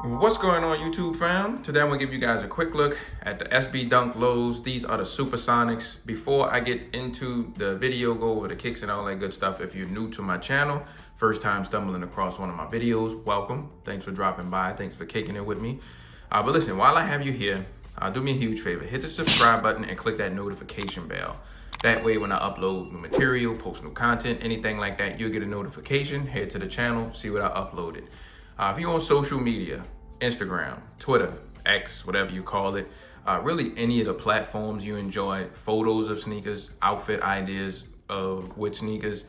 What's going on, YouTube fam? Today I'm gonna give you guys a quick look at the SB Dunk lows. These are the Supersonics. Before I get into the video, go over the kicks and all that good stuff. If you're new to my channel, first time stumbling across one of my videos, welcome. Thanks for dropping by. Thanks for kicking it with me. But listen, while I have you here, do me a huge favor. Hit the subscribe button and click that notification bell. That way, when I upload new material, post new content, anything like that, you'll get a notification. Head to the channel, see what I uploaded. If you're on social media, Instagram, Twitter, X, whatever you call it, really any of the platforms you enjoy, photos of sneakers, outfit ideas with sneakers,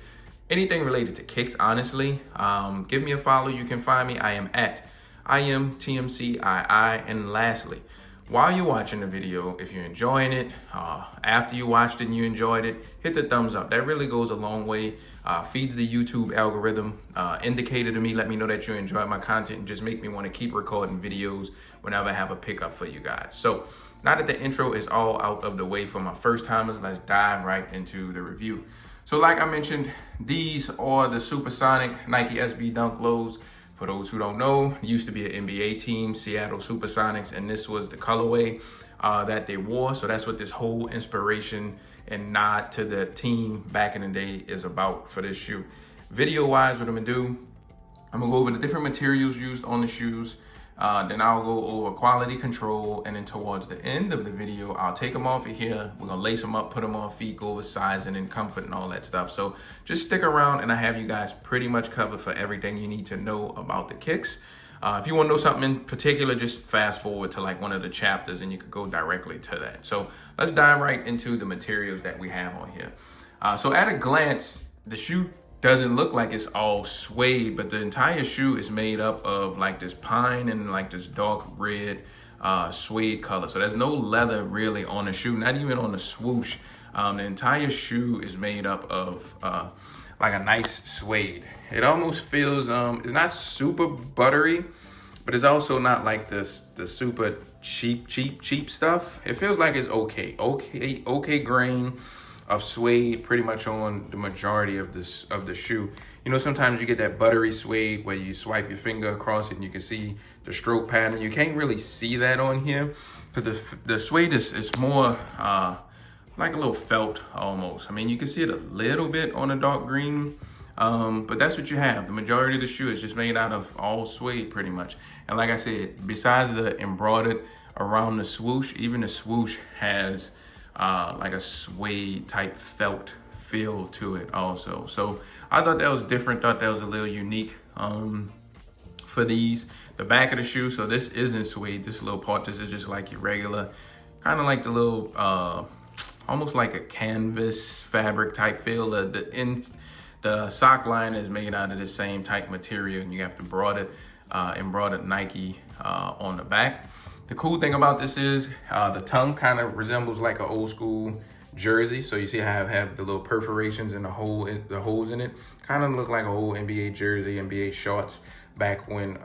anything related to kicks, honestly, give me a follow. You can find me. I am at iAMTMCII. And lastly, while you're watching the video, if you're enjoying it, after you watched it and you enjoyed it, hit the thumbs up. That really goes a long way. Feeds the YouTube algorithm, indicator to me, let me know that you enjoy my content and just make me want to keep recording videos whenever I have a pickup for you guys. So now that the intro is all out of the way for my first timers, let's dive right into the review. So like I mentioned, these are the Supersonic Nike SB Dunk lows. For those who don't know, it used to be an NBA team, Seattle Supersonics, and this was the colorway that they wore. So that's what this whole inspiration and nod to the team back in the day is about for this shoe. Video-wise, what I'm gonna do, I'm gonna go over the different materials used on the shoes. Then I'll go over quality control, and then towards the end of the video, I'll take them off of here. We're gonna lace them up, put them on feet, go over sizing and comfort and all that stuff. So just stick around and I have you guys pretty much covered for everything you need to know about the kicks. If you wanna know something in particular, just fast forward to like one of the chapters and you could go directly to that. So let's dive right into the materials that we have on here. So at a glance, the shoe doesn't look like it's all suede, but the entire shoe is made up of like this pine and like this dark red suede color. So there's no leather really on the shoe, not even on the swoosh. The entire shoe is made up of like a nice suede. It almost feels, it's not super buttery, but it's also not like the super cheap stuff. It feels like it's okay grain of suede pretty much on the majority of the shoe. You know, sometimes you get that buttery suede where you swipe your finger across it and you can see the stroke pattern. You can't really see that on here because the suede is more like a little felt almost. I mean, you can see it a little bit on the dark green, but that's what you have. The majority of the shoe is just made out of all suede pretty much. And like I said, besides the embroidered around the swoosh, even the swoosh has like a suede type felt feel to it also. So I thought that was different, thought that was a little unique for these. The back of the shoe, so this isn't suede, this little part, this is just like your regular, kind of like the little, almost like a canvas fabric type feel. The sock line is made out of the same type material and you have the embroidered Nike on the back. The cool thing about this is the tongue kind of resembles like an old school jersey. So you see how I have the little perforations and the holes in it. Kind of look like an old NBA jersey, NBA shorts back when,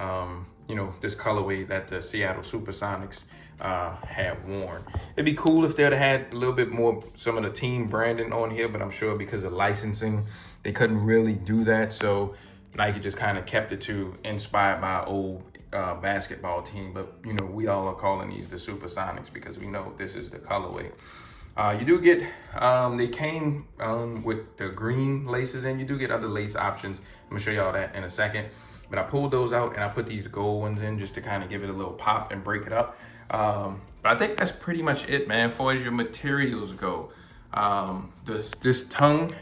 you know, this colorway that the Seattle Supersonics had worn. It'd be cool if they'd had a little bit more, some of the team branding on here, but I'm sure because of licensing, they couldn't really do that. So Nike just kind of kept it to inspired by old basketball team, but you know, we all are calling these the Supersonics because we know this is the colorway. You do get, they came with the green laces, and you do get other lace options. I'm gonna show y'all that in a second, but I pulled those out and I put these gold ones in just to kind of give it a little pop and break it up. But I think that's pretty much it, man, as far as your materials go. This tongue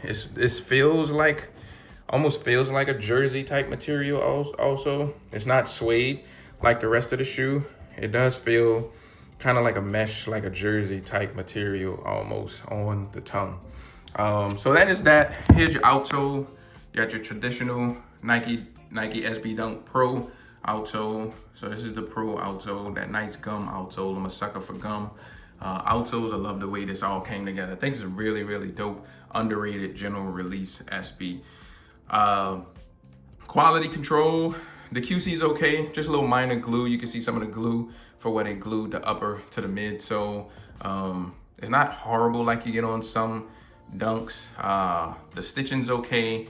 almost feels like a jersey type material also. It's not suede like the rest of the shoe. It does feel kind of like a mesh, like a jersey type material almost on the tongue. So that is that. Here's your outsole. You got your traditional Nike SB Dunk Pro outsole. So this is the Pro outsole, that nice gum outsole. I'm a sucker for gum outsoles. I love the way this all came together. I think it's a really, really dope, underrated general release SB. Quality control, the QC is okay, just a little minor glue. You can see some of the glue for where they glued the upper to the mid. So it's not horrible like you get on some dunks. The stitching's okay.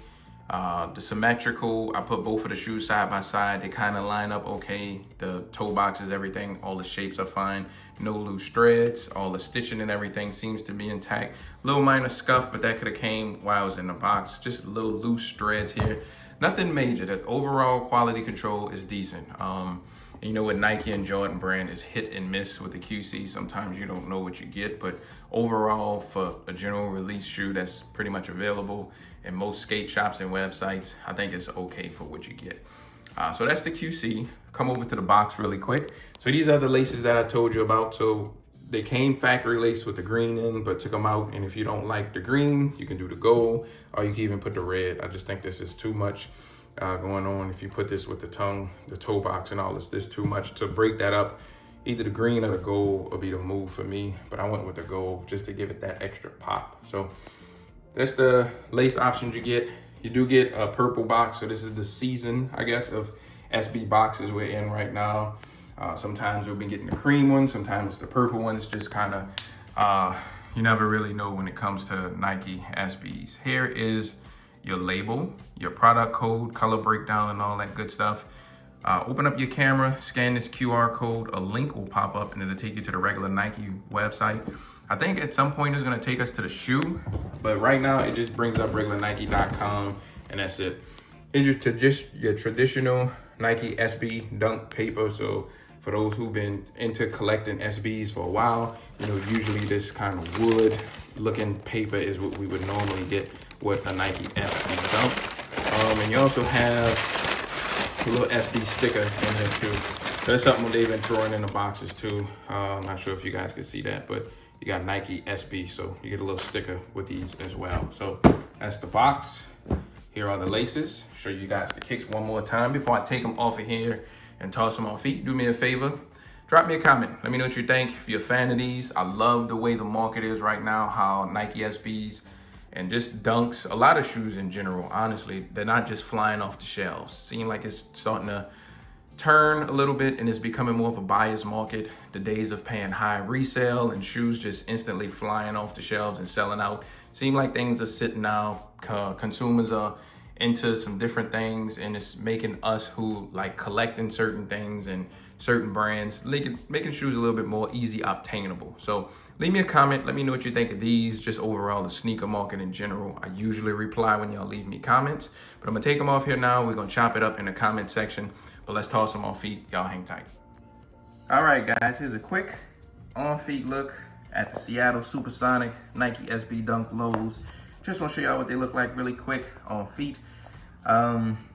The symmetrical, I put both of the shoes side by side. They kind of line up okay. The toe boxes, everything, all the shapes are fine. No loose threads. All the stitching and everything seems to be intact. Little minor scuff, but that could have came while I was in the box. Just little loose threads here. Nothing major. The overall quality control is decent. You know, with Nike and Jordan brand is hit and miss with the QC. Sometimes you don't know what you get, but overall for a general release shoe that's pretty much available in most skate shops and websites, I think it's okay for what you get. So that's the QC. Come over to the box really quick. So these are the laces that I told you about. So they came factory lace with the green in, but took them out. And if you don't like the green, you can do the gold, or you can even put the red. I just think this is too much going on. If you put this with the tongue, the toe box and all this too much to break that up. Either the green or the gold will be the move for me, but I went with the gold just to give it that extra pop. So that's the lace options you get. You do get a purple box. So this is the season, I guess, of SB boxes we're in right now. Sometimes we'll be getting the cream one, sometimes the purple one. It's just kind of, you never really know when it comes to Nike SBs. Here is your label, your product code, color breakdown, and all that good stuff. Open up your camera, scan this QR code, a link will pop up and it'll take you to the regular Nike website. I think at some point it's gonna take us to the shoe, but right now it just brings up regular Nike.com and that's it. It's just your traditional Nike SB Dunk paper. So for those who've been into collecting SBs for a while, you know, usually this kind of wood looking paper is what we would normally get with a Nike SB Dunk. And you also have a little SB sticker in there too. So that's something they've been throwing in the boxes too. I'm not sure if you guys can see that, but you got Nike SB, so you get a little sticker with these as well. So that's the box. Here are the laces. Show you guys the kicks one more time before I take them off of here and toss them on feet. Do me a favor, drop me a comment. Let me know what you think. If you're a fan of these, I love the way the market is right now, how Nike SBs and just Dunks, a lot of shoes in general, honestly, they're not just flying off the shelves. Seem like it's starting to turn a little bit and it's becoming more of a buyer's market. The days of paying high resale and shoes just instantly flying off the shelves and selling out. Seem like things are sitting now. Consumers are into some different things and it's making us who like collecting certain things and certain brands, making shoes a little bit more easy obtainable. So leave me a comment. Let me know what you think of these, just overall the sneaker market in general. I usually reply when y'all leave me comments, but I'm gonna take them off here now. We're gonna chop it up in the comment section, but let's toss them on feet. Y'all hang tight. All right, guys, here's a quick on feet look at the Seattle Supersonic Nike SB Dunk lows. Just wanna show y'all what they look like really quick on feet.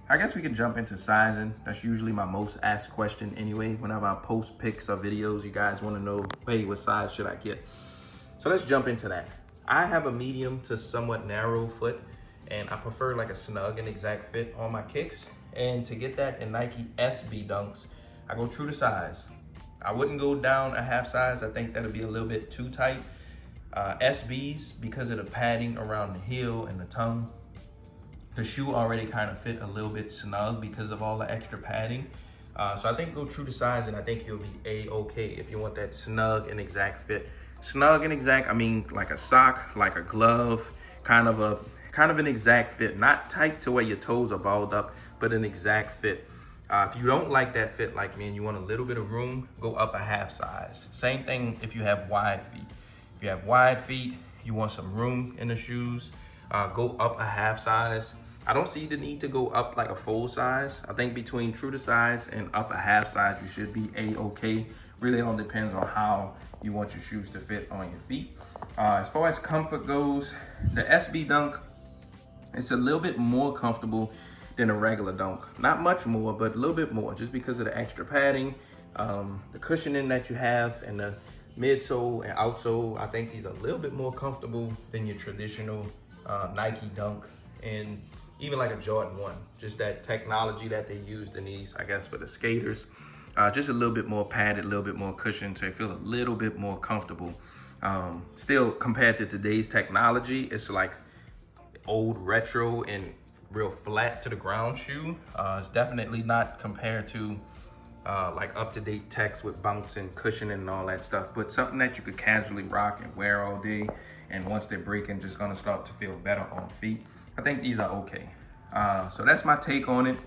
I guess we can jump into sizing. That's usually my most asked question anyway. Whenever I post pics or videos, you guys want to know, hey, what size should I get? So let's jump into that. I have a medium to somewhat narrow foot, and I prefer like a snug and exact fit on my kicks. And to get that in Nike SB Dunks, I go true to size. I wouldn't go down a half size. I think that'd be a little bit too tight. SBs, because of the padding around the heel and the tongue, the shoe already kind of fit a little bit snug because of all the extra padding. So I think go true to size and I think you'll be A-okay if you want that snug and exact fit. Snug and exact, I mean like a sock, like a glove, kind of an exact fit. Not tight to where your toes are balled up, but an exact fit. If you don't like that fit like me and you want a little bit of room, go up a half size. Same thing if you have wide feet. If you have wide feet, you want some room in the shoes, go up a half size. I don't see the need to go up like a full size. I think between true to size and up a half size, you should be A-okay. Really all depends on how you want your shoes to fit on your feet. As far as comfort goes, the SB Dunk, it's a little bit more comfortable than a regular Dunk. Not much more, but a little bit more just because of the extra padding, the cushioning that you have, and the midsole and outsole. I think these are a little bit more comfortable than your traditional Nike Dunk. And even like a Jordan 1, just that technology that they used in these, I guess, for the skaters. Just a little bit more padded, a little bit more cushioned, so you feel a little bit more comfortable. Still, compared to today's technology, it's like old retro and real flat to the ground shoe. It's definitely not compared to like up-to-date techs with bounce and cushioning and all that stuff, but something that you could casually rock and wear all day. And once they're breaking, just gonna start to feel better on feet. I think these are okay. So that's my take on it.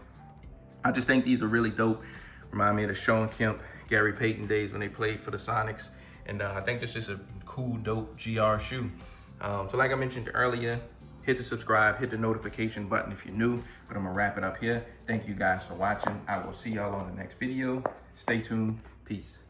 I just think these are really dope. Remind me of the Sean Kemp, Gary Payton days when they played for the Sonics. And I think this is a cool, dope GR shoe. So like I mentioned earlier, hit the subscribe, hit the notification button if you're new, but I'm gonna wrap it up here. Thank you guys for watching. I will see y'all on the next video. Stay tuned. Peace.